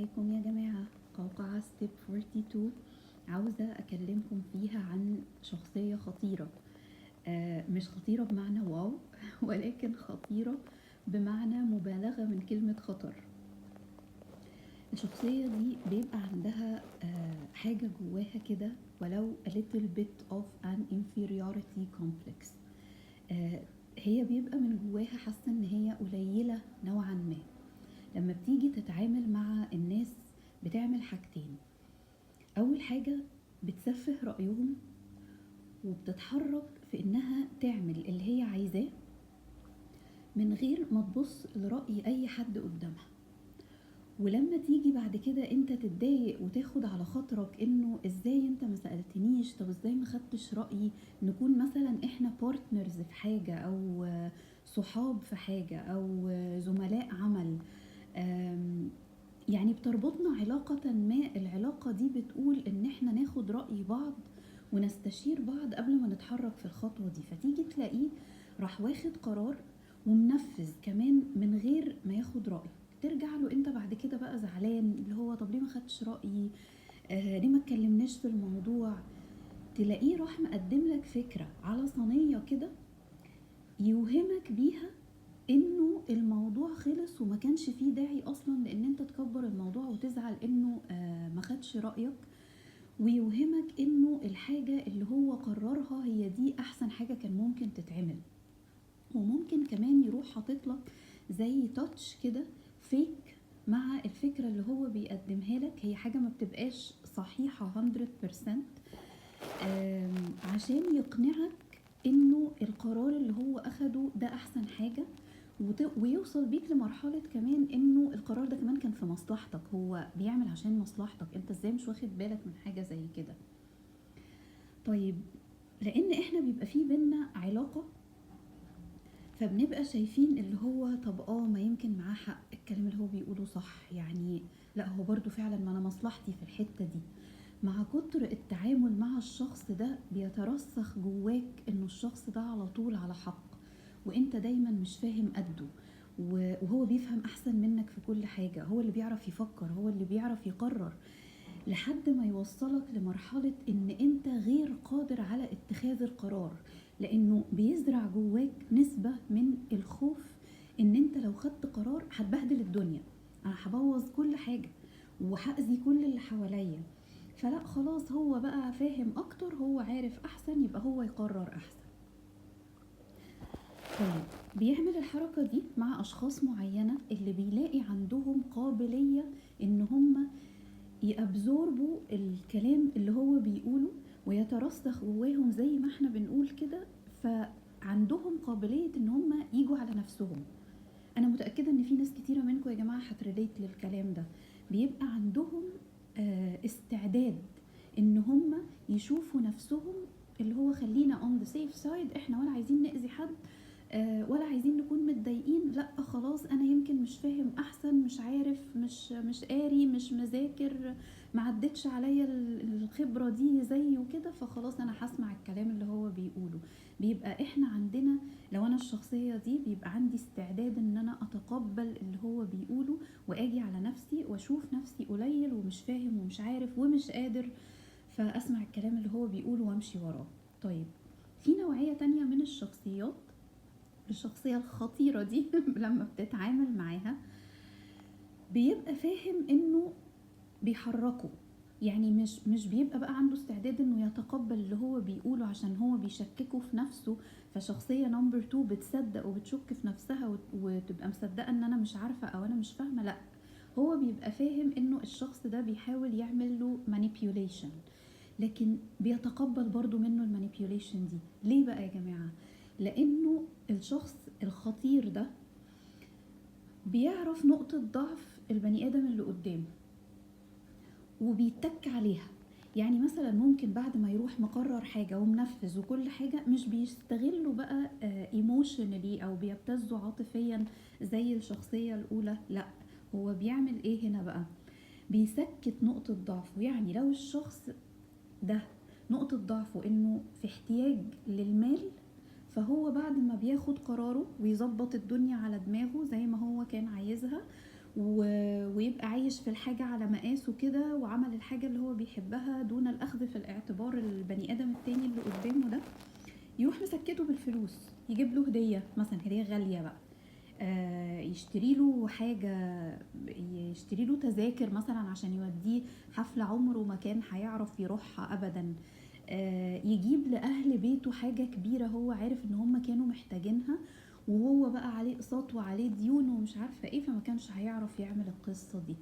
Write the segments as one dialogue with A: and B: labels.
A: عليكم يا جماعة. قوقعة ستيب 42 عاوزة أكلمكم فيها عن شخصية خطيرة. مش خطيرة بمعنى واو ولكن خطيرة بمعنى مبالغة من كلمة خطر. الشخصية دي بيبقى عندها حاجة جواها كده، ولو a little bit of an inferiority complex. هي بيبقى من جواها حاسة ان هي قليلة نوعا ما. لما بتيجي تتعامل مع الناس بتعمل حاجتين. اول حاجة بتسفه رأيهم وبتتحرك في انها تعمل اللي هي عايزاه من غير ما تبص لرأي اي حد قدامها. ولما تيجي بعد كده انت تتضايق وتاخد على خاطرك انه ازاي انت ما سألتنيش، طب ازاي ما خدتش رأيي، نكون مثلا احنا بارتنرز في حاجة او صحاب في حاجة او زملاء عمل، يعني بتربطنا علاقة ما. العلاقة دي بتقول ان احنا ناخد رأي بعض ونستشير بعض قبل ما نتحرك في الخطوة دي، فتيجي تلاقيه راح واخد قرار ومنفذ كمان من غير ما ياخد رأي. ترجع له انت بعد كده بقى زعلان، اللي هو طب ليه ما خدتش رأيي، ليه ما اتكلمناش في الموضوع. تلاقيه راح مقدم لك فكرة على صينية كده يوهمك بيها انه الموضوع خلص وما كانش فيه داعي اصلا لان انت تكبر الموضوع وتزعل انه ما خدش رأيك، ويوهمك انه الحاجة اللي هو قررها هي دي احسن حاجة كان ممكن تتعمل. وممكن كمان يروح حاطط لك زي تاتش كده فيك مع الفكرة اللي هو بيقدمها لك، هي حاجة ما بتبقاش صحيحة 100%، عشان يقنعك انه القرار اللي هو اخده ده احسن حاجة، ويوصل بيك لمرحلة كمان انه القرار ده كمان كان في مصلحتك، هو بيعمل عشان مصلحتك، انت ازاي مش واخد بالك من حاجة زي كده. طيب، لان احنا بيبقى فيه بينا علاقة، فبنبقى شايفين اللي هو طب ما يمكن معاه حق، الكلام اللي هو بيقوله صح، يعني لا هو برضو فعلا ما انا مصلحتي في الحتة دي. مع كتر التعامل مع الشخص ده بيترسخ جواك انه الشخص ده على طول على حق، وانت دايما مش فاهم قده، وهو بيفهم احسن منك في كل حاجة، هو اللي بيعرف يفكر، هو اللي بيعرف يقرر، لحد ما يوصلك لمرحلة ان انت غير قادر على اتخاذ القرار، لانه بيزرع جواك نسبة من الخوف ان انت لو خدت قرار هتبهدل الدنيا، انا هبوظ كل حاجة وهأذي كل اللي حواليا. فلا خلاص، هو بقى فاهم اكتر، هو عارف احسن، يبقى هو يقرر احسن. طيب، بيعمل الحركة دي مع اشخاص معينة اللي بيلاقي عندهم قابلية ان هم يأبزوربوا الكلام اللي هو بيقوله ويترسخ جواهم زي ما احنا بنقول كده، فعندهم قابلية ان هم يجوا على نفسهم. انا متأكدة ان في ناس كتيرة منكم يا جماعة هتريليت للكلام ده، بيبقى عندهم استعداد ان هم يشوفوا نفسهم، اللي هو خلينا on the safe side، احنا ولا عايزين نأذي حد ولا عايزين نكون متضايقين، لا خلاص انا يمكن مش فاهم احسن، مش عارف، مش قاري، مش مذاكر، ما عدتش عليا الخبرة دي زي وكده، فخلاص انا هسمع الكلام اللي هو بيقوله. بيبقى احنا عندنا، لو انا الشخصية دي بيبقى عندي استعداد ان انا اتقبل اللي هو بيقوله واجي على نفسي واشوف نفسي قليل ومش فاهم ومش عارف ومش قادر، فاسمع الكلام اللي هو بيقوله وامشي وراه. طيب، في نوعية تانية من الشخصيات، الشخصية الخطيرة دي لما بتتعامل معاها بيبقى فاهم انه بيحركه، يعني مش بيبقى بقى عنده استعداد انه يتقبل اللي هو بيقوله عشان هو بيشككه في نفسه، فشخصية نمبر 2 بتصدق وبتشك في نفسها وتبقى مصدقة ان انا مش عارفة او انا مش فاهمة. لا، هو بيبقى فاهم انه الشخص ده بيحاول يعمل له manipulation، لكن بيتقبل برضو منه المانيبيوليشن دي. ليه بقى يا جماعة؟ لانه الشخص الخطير ده بيعرف نقطة ضعف البني ادم اللي قدامه وبيتك عليها. يعني مثلا ممكن بعد ما يروح مقرر حاجة ومنفذ وكل حاجة، مش بيستغله بقى ايموشنالي او بيبتزه عاطفيا زي الشخصية الاولى، لا، هو بيعمل ايه هنا بقى؟ بيسكت نقطة ضعفه. يعني لو الشخص ده نقطة ضعفه انه في احتياج للمال، فهو بعد ما بياخد قراره ويظبط الدنيا على دماغه زي ما هو كان عايزها ويبقى عايش في الحاجة على مقاسه كده، وعمل الحاجة اللي هو بيحبها دون الأخذ في الاعتبار البني آدم التاني اللي قدامه ده، يروح مسكته بالفلوس، يجيب له هدية مثلا، هدية غالية بقى، يشتري له حاجة، يشتري له تذاكر مثلا عشان يوديه حفلة عمره ما كان هيعرف يروحها أبدا، يجيب لأهل بيته حاجة كبيرة هو عارف ان هم كانوا محتاجينها، وهو بقى عليه اقساط وعليه ديون ومش عارفة ايه، فما كانش هيعرف يعمل القصة دي.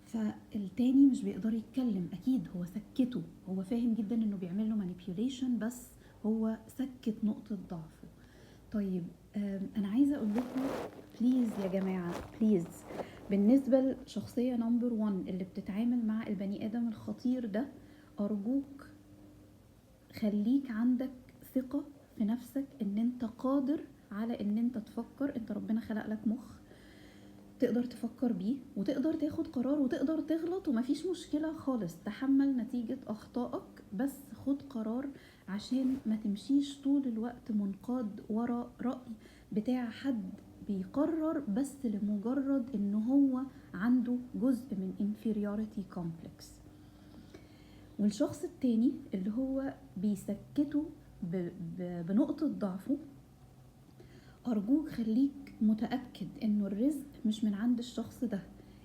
A: فالتاني مش بيقدر يتكلم، اكيد هو سكته، هو فاهم جدا انه بيعمل له manipulation، بس هو سكت نقطة ضعفه. طيب انا عايزة اقول لكم بليز يا جماعة، بليز، بالنسبة لشخصية نمبر 1 اللي بتتعامل مع البني ادم الخطير ده، ارجوك خليك عندك ثقة في نفسك ان انت قادر على ان انت تفكر. انت ربنا خلق لك مخ تقدر تفكر بيه، وتقدر تاخد قرار، وتقدر تغلط، ومفيش مشكلة خالص، تحمل نتيجة اخطائك، بس خد قرار عشان ما تمشيش طول الوقت منقاد ورا رأي بتاع حد بيقرر بس لمجرد ان هو عنده جزء من inferiority complex. والشخص التاني اللي هو بيسكته بنقطة ضعفه، أرجوك خليك متأكد إنه الرزق مش من عند الشخص ده،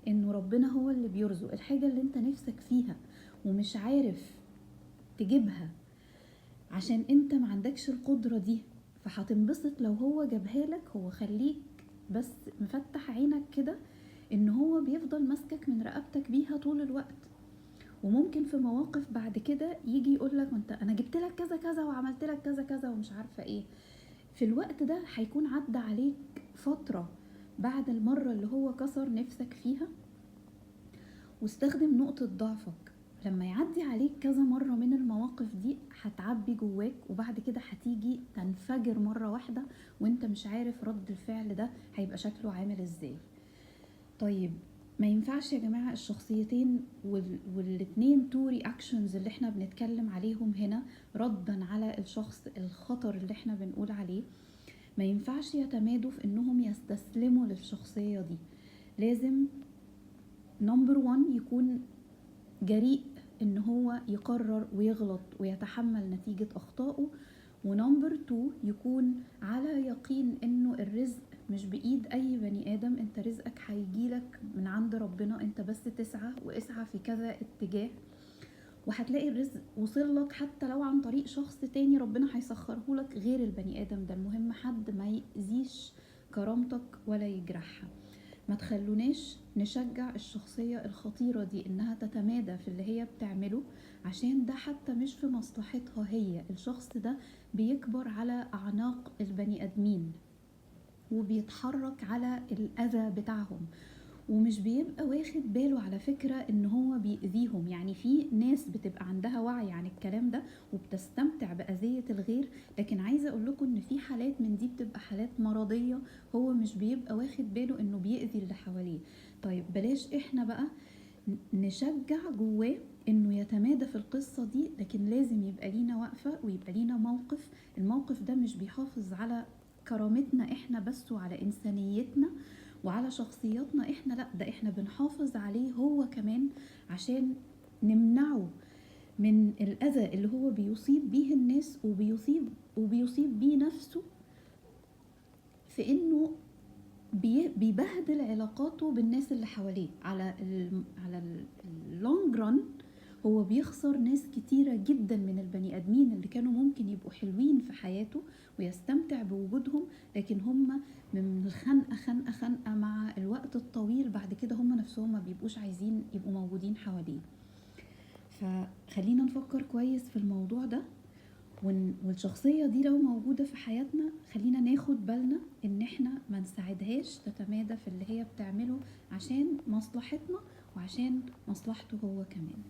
A: إنه ربنا هو اللي بيرزق. الحاجة اللي انت نفسك فيها ومش عارف تجيبها عشان انت ما عندكش القدرة دي، فهتنبسط لو هو جابها لك. هو خليك بس مفتح عينك كده إن هو بيفضل ماسكك من رقبتك بيها طول الوقت، وممكن في مواقف بعد كده يجي يقولك انا جبت لك كذا كذا وعملت لك كذا كذا ومش عارفه ايه. في الوقت ده هيكون عدى عليك فتره بعد المره اللي هو كسر نفسك فيها، واستخدم نقطه ضعفك. لما يعدي عليك كذا مره من المواقف دي هتعبي جواك، وبعد كده هتيجي تنفجر مره واحده وانت مش عارف رد الفعل ده هيبقى شكله عامل ازاي. طيب ما ينفعش يا جماعة الشخصيتين والاتنين تو رياكشنز اللي احنا بنتكلم عليهم هنا ردا على الشخص الخطر اللي احنا بنقول عليه، ما ينفعش يتمادوا في انهم يستسلموا للشخصية دي. لازم نمبر 1 يكون جريء ان هو يقرر ويغلط ويتحمل نتيجة اخطائه، ونمبر 2 يكون على يقين انه الرزق مش بايد اي بني ادم، انت رزقك هيجيلك من عند ربنا، انت بس تسعى واسعى في كذا اتجاه وهتلاقي الرزق وصلك، حتى لو عن طريق شخص تاني ربنا هيسخره لك غير البني ادم ده. المهم حد ما يأذيش كرامتك ولا يجرحها. ما تخلوناش نشجع الشخصية الخطيرة دي انها تتمادى في اللي هي بتعمله، عشان ده حتى مش في مصلحتها هي. الشخص ده بيكبر على اعناق البني ادمين وبيتحرك على الاذى بتاعهم، ومش بيبقى واخد باله على فكرة ان هو بيأذيهم. يعني في ناس بتبقى عندها وعي عن الكلام ده وبتستمتع بأذية الغير، لكن عايزة اقول لكم ان في حالات من دي بتبقى حالات مرضية، هو مش بيبقى واخد باله انه بيأذي اللي حواليه. طيب بلاش احنا بقى نشجع جواه انه يتمادى في القصة دي، لكن لازم يبقى لينا وقفة ويبقى لينا موقف. الموقف ده مش بيحافظ على كرامتنا احنا بس وعلى انسانيتنا وعلى شخصياتنا احنا، لا ده احنا بنحافظ عليه هو كمان عشان نمنعه من الاذى اللي هو بيصيب بيه الناس وبيصيب بيه نفسه، في انه بيبهدل علاقاته بالناس اللي حواليه. على اللونج ران هو بيخسر ناس كتيرة جدا من البني ادمين اللي كانوا ممكن يبقوا حلوين في حياته ويستمتع بوجودهم، لكن هم من خنقة مع الوقت الطويل بعد كده هم نفسهم ما بيبقوش عايزين يبقوا موجودين حواليه. فخلينا نفكر كويس في الموضوع ده، والشخصية دي لو موجودة في حياتنا خلينا ناخد بالنا ان احنا ما نساعدهاش تتمادى في اللي هي بتعمله عشان مصلحتنا وعشان مصلحته هو كمان.